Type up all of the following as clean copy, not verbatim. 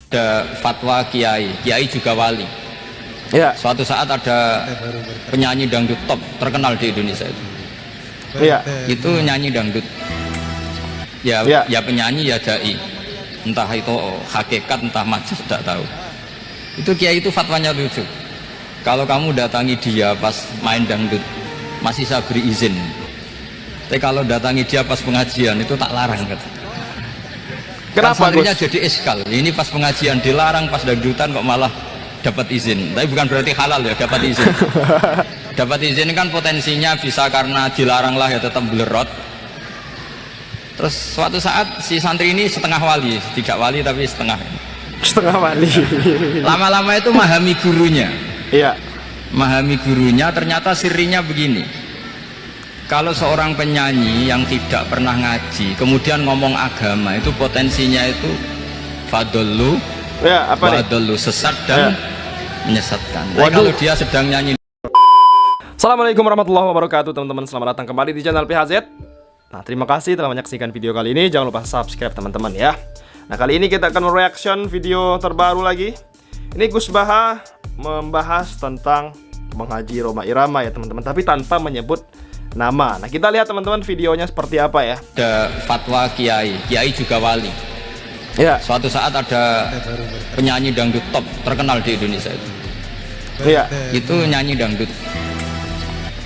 Ada fatwa kiai juga wali. Ya, Suatu saat ada penyanyi dangdut top terkenal di Indonesia itu. iya. Itu nyanyi dangdut. Ya, Ya. ya penyanyi ya dai. Entah itu hakikat entah majas tidak tahu. Itu kiai itu fatwanya lucu. Kalau kamu datangi dia pas main dangdut, masih saya beri izin. Tapi kalau datangi dia pas pengajian itu tak larang kata. Kenapa, Santrinya Gus? jadi eskal. Ini pas pengajian dilarang, pas dangdutan kok malah dapat izin. Tapi bukan berarti halal ya, dapat izin. Dapat izin kan potensinya bisa karena dilarang lah ya tetap belerot. Terus suatu saat si santri ini setengah wali, tidak wali tapi setengah. Setengah wali. Lama-lama itu memahami gurunya. Iya. Memahami gurunya ternyata sirinya begini. Kalau seorang penyanyi yang tidak pernah ngaji kemudian ngomong agama itu potensinya itu fadollu, Ya, apa nih? fadollu sesat dan menyesatkan. Tapi Waduh. kalau dia sedang nyanyi. Assalamualaikum warahmatullahi wabarakatuh, teman-teman. Selamat datang kembali di channel PHZ. Nah, terima kasih telah menyaksikan video kali ini. Jangan lupa subscribe, teman-teman ya. Nah, kali ini kita akan reaction video terbaru lagi. Ini Gus Baha membahas tentang menghaji Rhoma Irama ya, teman-teman, tapi tanpa menyebut nama. Nah, kita lihat teman-teman videonya seperti apa ya. Ada fatwa kiai juga wali. Ya, Suatu saat ada penyanyi dangdut top terkenal di Indonesia itu. iya. Itu nyanyi dangdut.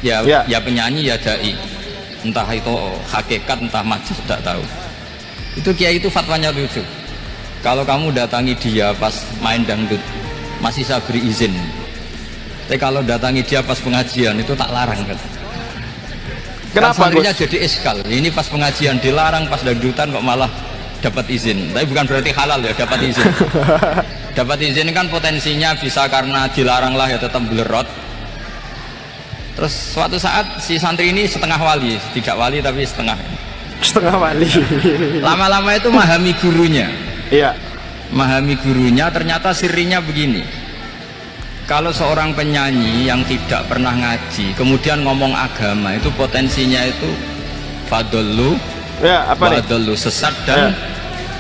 Ya, Ya. ya penyanyi ya dai. Entah itu hakikat entah majas tidak tahu. Itu kiai itu fatwanya lucu. Kalau kamu datangi dia pas main dangdut, masih saya beri izin. Tapi kalau datangi dia pas pengajian itu tak larang kata. Kenapa, Santrinya Gus? jadi eskal. Ini pas pengajian dilarang, pas dangdutan kok malah dapat izin. Tapi bukan berarti halal ya, dapat izin. Dapat izin kan potensinya bisa karena dilarang lah ya tetap belerot. Terus suatu saat si santri ini setengah wali, tidak wali tapi setengah. Setengah wali. Lama-lama itu memahami gurunya. Iya. Memahami gurunya ternyata sirinya begini. Kalau seorang penyanyi yang tidak pernah ngaji kemudian ngomong agama itu potensinya itu fadollu, Ya, apa nih? fadollu sesat dan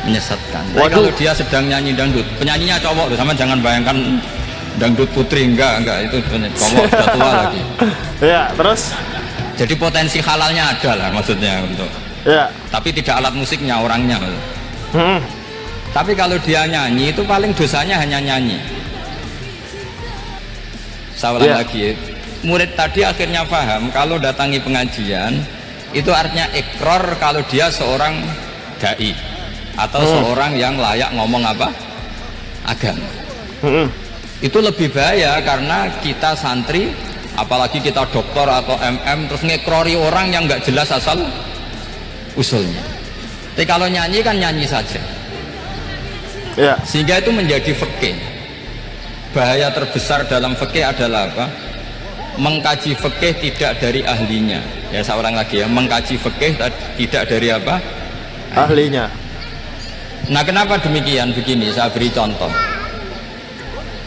menyesatkan. Tapi Waduh. kalau dia sedang nyanyi dangdut, penyanyinya cowok loh, sama jangan bayangkan dangdut putri, enggak itu cowok sudah tua lagi. Ya, terus? Jadi potensi halalnya ada lah maksudnya untuk. Ya. Tapi tidak alat musiknya, orangnya. Hmm. Tapi kalau dia nyanyi itu paling dosanya hanya nyanyi. Saya ulang Ya. lagi, murid tadi akhirnya paham kalau datangi pengajian itu artinya ikrar kalau dia seorang dai atau seorang yang layak ngomong apa? Agama. Hmm. Itu lebih bahaya karena kita santri, apalagi kita doktor atau MM terus ngekrori orang yang nggak jelas asal usulnya. Tapi kalau nyanyi kan nyanyi saja, Ya. sehingga itu menjadi fikih. Bahaya terbesar dalam fikih adalah apa? Mengkaji fikih tidak dari ahlinya. Ya, seorang lagi ya, mengkaji fikih tidak dari apa? Ahlinya. Nah, kenapa demikian? Begini, saya beri contoh.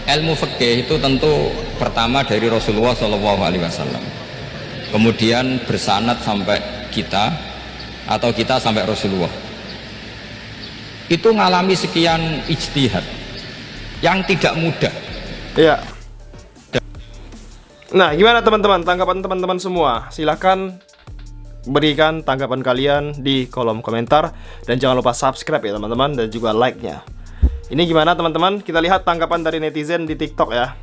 Ilmu fikih itu tentu pertama dari Rasulullah SAW, kemudian bersanad sampai kita atau kita sampai Rasulullah. Itu ngalami sekian ijtihad yang tidak mudah. Iya. Nah, gimana teman-teman? Tanggapan teman-teman semua? Silahkan berikan tanggapan kalian di kolom komentar. Dan jangan lupa subscribe ya teman-teman, dan juga like-nya. Ini gimana teman-teman? Kita lihat tanggapan dari netizen di TikTok ya.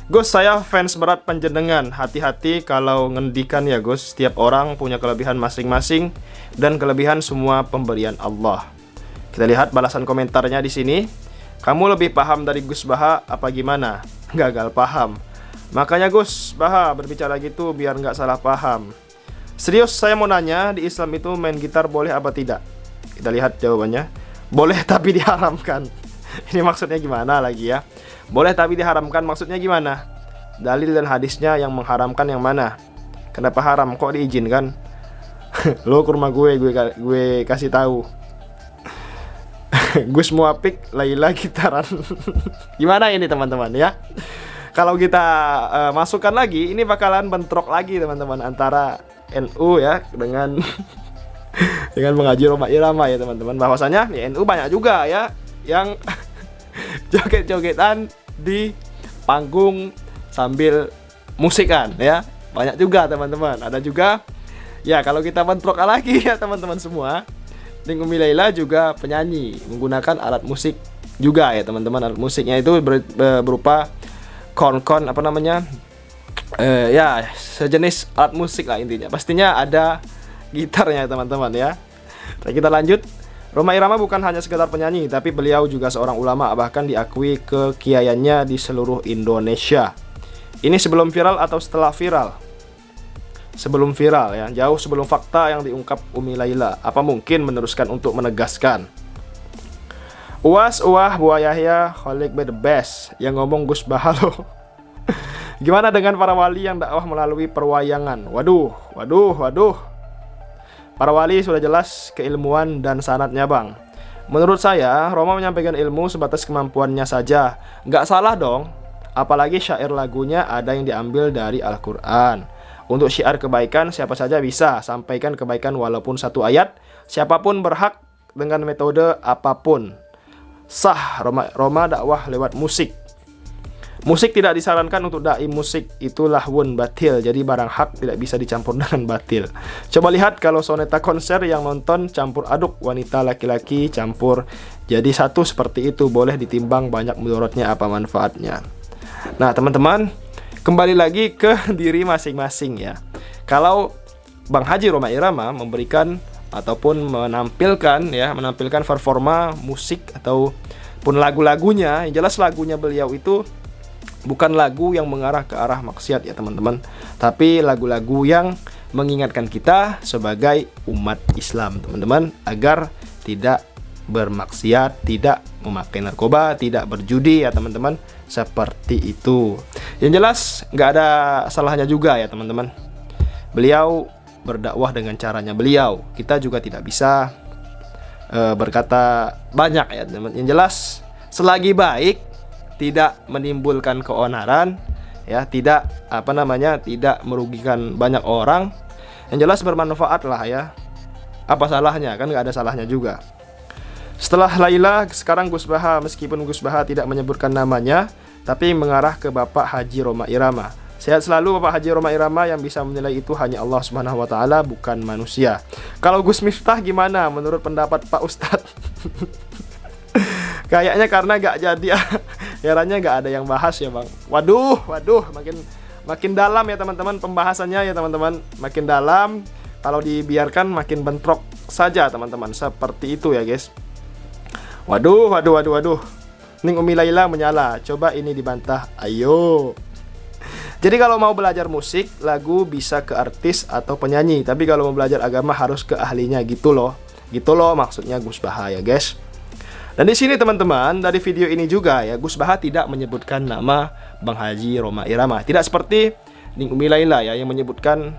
Gus, saya fans berat panjenengan. Hati-hati kalau ngendikan ya Gus. Setiap orang punya kelebihan masing-masing dan kelebihan semua pemberian Allah. Kita lihat balasan komentarnya di sini. Kamu lebih paham dari Gus Baha apa gimana? Gagal paham. Makanya Gus Baha berbicara gitu biar nggak salah paham. Serius saya mau nanya, di Islam itu main gitar boleh apa tidak? Kita lihat jawabannya. Boleh tapi diharamkan. Ini maksudnya gimana lagi ya? Boleh tapi diharamkan maksudnya gimana? Dalil dan hadisnya yang mengharamkan yang mana? Kenapa haram? Kok diizinkan? Lo ke rumah gue kasih tahu. Gus Muapik Laila gitaran. Gimana ini teman-teman ya? Kalau kita masukkan lagi, ini bakalan bentrok lagi teman-teman antara NU ya dengan dengan menghaji Rhoma Irama ya teman-teman. Bahwasanya ya NU banyak juga ya yang joget-jogetan di panggung sambil musikan ya. Banyak juga teman-teman. Ada juga ya, kalau kita bentrok lagi ya teman-teman semua, Ning Umi Laila juga penyanyi, menggunakan alat musik juga ya teman-teman. Alat musiknya itu berupa kon-kon apa namanya, ya sejenis alat musik lah intinya. Pastinya ada gitarnya teman-teman ya. Nah, kita lanjut. Rhoma Irama bukan hanya sekedar penyanyi, tapi beliau juga seorang ulama, bahkan diakui kekiaiannya di seluruh Indonesia. Ini sebelum viral atau setelah viral? Sebelum viral ya, jauh sebelum fakta yang diungkap Umi Laila. Apa mungkin meneruskan untuk menegaskan? Uas, buah Yahya, Kholik be the best. Yang ngomong Gus Bahalo. Gimana dengan para wali yang dakwah melalui perwayangan? Waduh. Para wali sudah jelas keilmuan dan sanatnya bang. Menurut saya, Rhoma menyampaikan ilmu sebatas kemampuannya saja. Nggak salah dong. Apalagi syair lagunya ada yang diambil dari Al-Quran. Untuk syiar kebaikan, siapa saja bisa sampaikan kebaikan walaupun satu ayat. Siapapun berhak dengan metode apapun. Sah Rhoma dakwah lewat musik. Musik tidak disarankan untuk dai musik, itulah wun batil. Jadi barang hak tidak bisa dicampur dengan batil. Coba lihat kalau soneta konser yang nonton campur aduk, wanita laki-laki campur jadi satu seperti itu, boleh ditimbang banyak mudaratnya apa manfaatnya. Nah teman-teman, kembali lagi ke diri masing-masing ya. Kalau Bang Haji Rhoma Irama memberikan ataupun menampilkan performa musik ataupun lagu-lagunya, yang jelas lagunya beliau itu bukan lagu yang mengarah ke arah maksiat ya teman-teman, tapi lagu-lagu yang mengingatkan kita sebagai umat Islam teman-teman, agar tidak bermaksiat, tidak memakai narkoba, tidak berjudi ya teman-teman, seperti itu. Yang jelas nggak ada salahnya juga ya teman-teman. Beliau berdakwah dengan caranya beliau, kita juga tidak bisa berkata banyak ya teman-teman. Yang jelas selagi baik, tidak menimbulkan keonaran ya, tidak tidak merugikan banyak orang, yang jelas bermanfaat lah ya. Apa salahnya, kan nggak ada salahnya juga. Setelah Laila, sekarang Gus Baha, meskipun Gus Baha tidak menyebutkan namanya, tapi mengarah ke Bapak Haji Rhoma Irama. Sehat selalu Bapak Haji Rhoma Irama, yang bisa menilai itu hanya Allah Subhanahu wa taala, bukan manusia. Kalau Gus Miftah gimana menurut pendapat Pak Ustadz? Kayaknya karena gak jadi herannya gak ada yang bahas ya bang. Waduh, makin dalam ya teman-teman pembahasannya ya teman-teman, makin dalam. Kalau dibiarkan makin bentrok saja teman-teman, seperti itu ya guys. Waduh. Ning Umi Laila menyala, coba ini dibantah, ayo. Jadi kalau mau belajar musik, lagu bisa ke artis atau penyanyi, tapi kalau mau belajar agama harus ke ahlinya, gitu loh maksudnya Gus Baha ya guys. Dan di sini teman-teman, dari video ini juga ya, Gus Baha tidak menyebutkan nama Bang Haji Rhoma Irama. Tidak seperti Ning Umi Laila ya, yang menyebutkan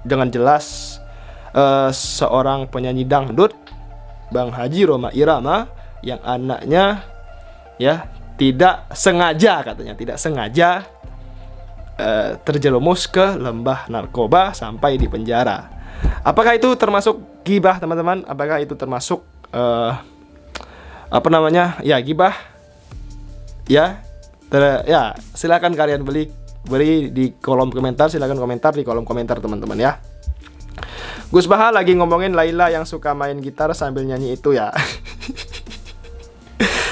dengan jelas seorang penyanyi dangdut, Bang Haji Rhoma Irama, yang anaknya ya tidak sengaja terjerumus ke lembah narkoba sampai di penjara. Apakah itu termasuk gibah teman-teman? Apakah itu termasuk gibah ya? Silakan kalian beri di kolom komentar, silakan komentar di kolom komentar teman-teman ya. Gus Baha lagi ngomongin Laila yang suka main gitar sambil nyanyi itu ya.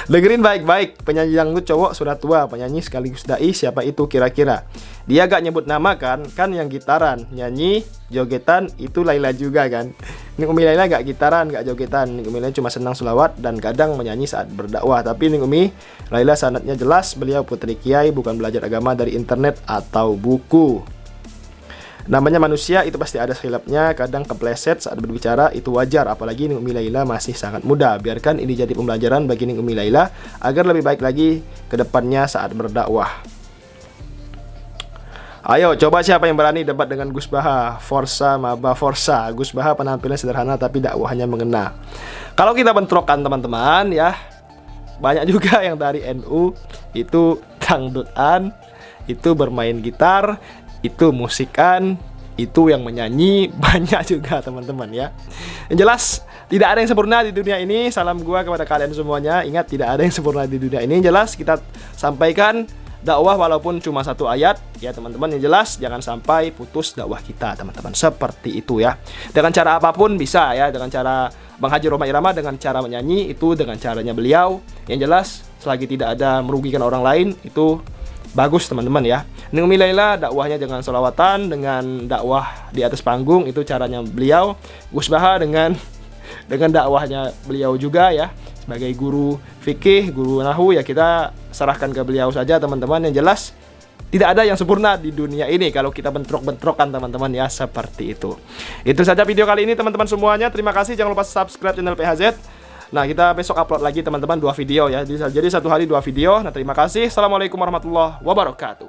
Dengerin baik-baik, penyanyi dangdut cowok sudah tua, penyanyi sekaligus dai, siapa itu kira-kira? Dia gak nyebut nama kan yang gitaran, nyanyi, jogetan, itu Laila juga kan. Ning Umi Laila gak gitaran, gak jogetan. Ning Umi Laila cuma senang selawat dan kadang menyanyi saat berdakwah. Tapi Ning Umi Laila sanadnya jelas, beliau putri kiai, bukan belajar agama dari internet atau buku. Namanya manusia, itu pasti ada silapnya, kadang kepleset saat berbicara, itu wajar. Apalagi Ning Umi Laila masih sangat muda. Biarkan ini jadi pembelajaran bagi Ning Umi Laila agar lebih baik lagi ke depannya saat berdakwah. Ayo coba siapa yang berani debat dengan Gus Baha. Forza Maba Forza. Gus Baha penampilan sederhana tapi dakwahnya mengena. Kalau kita bentrokan teman-teman ya, banyak juga yang dari NU itu dangdutan, itu bermain gitar, itu musikan, itu yang menyanyi, banyak juga teman-teman ya. Yang jelas Tidak ada yang sempurna di dunia ini. Salam gua kepada kalian semuanya. Ingat, tidak ada yang sempurna di dunia ini. Jelas kita sampaikan dakwah walaupun cuma satu ayat ya teman-teman. Yang jelas jangan sampai putus dakwah kita teman-teman. Seperti itu ya. Dengan cara apapun bisa ya. Dengan cara Bang Haji Rhoma Irama, dengan cara menyanyi, itu dengan caranya beliau. Yang jelas selagi tidak ada merugikan orang lain, itu bagus teman-teman ya. Nilailah dakwahnya dengan sholawatan, dengan dakwah di atas panggung, itu caranya beliau. Gus Baha dengan dakwahnya beliau juga ya, sebagai guru fikih, guru nahwu ya, kita serahkan ke beliau saja teman-teman. Yang jelas tidak ada yang sempurna di dunia ini kalau kita bentrok-bentrokan teman-teman ya, seperti itu. Itu saja video kali ini teman-teman semuanya. Terima kasih, jangan lupa subscribe channel PHZ. Nah, kita besok upload lagi teman-teman 2 video ya. Jadi satu hari 2 video. Nah, terima kasih. Assalamualaikum warahmatullahi wabarakatuh.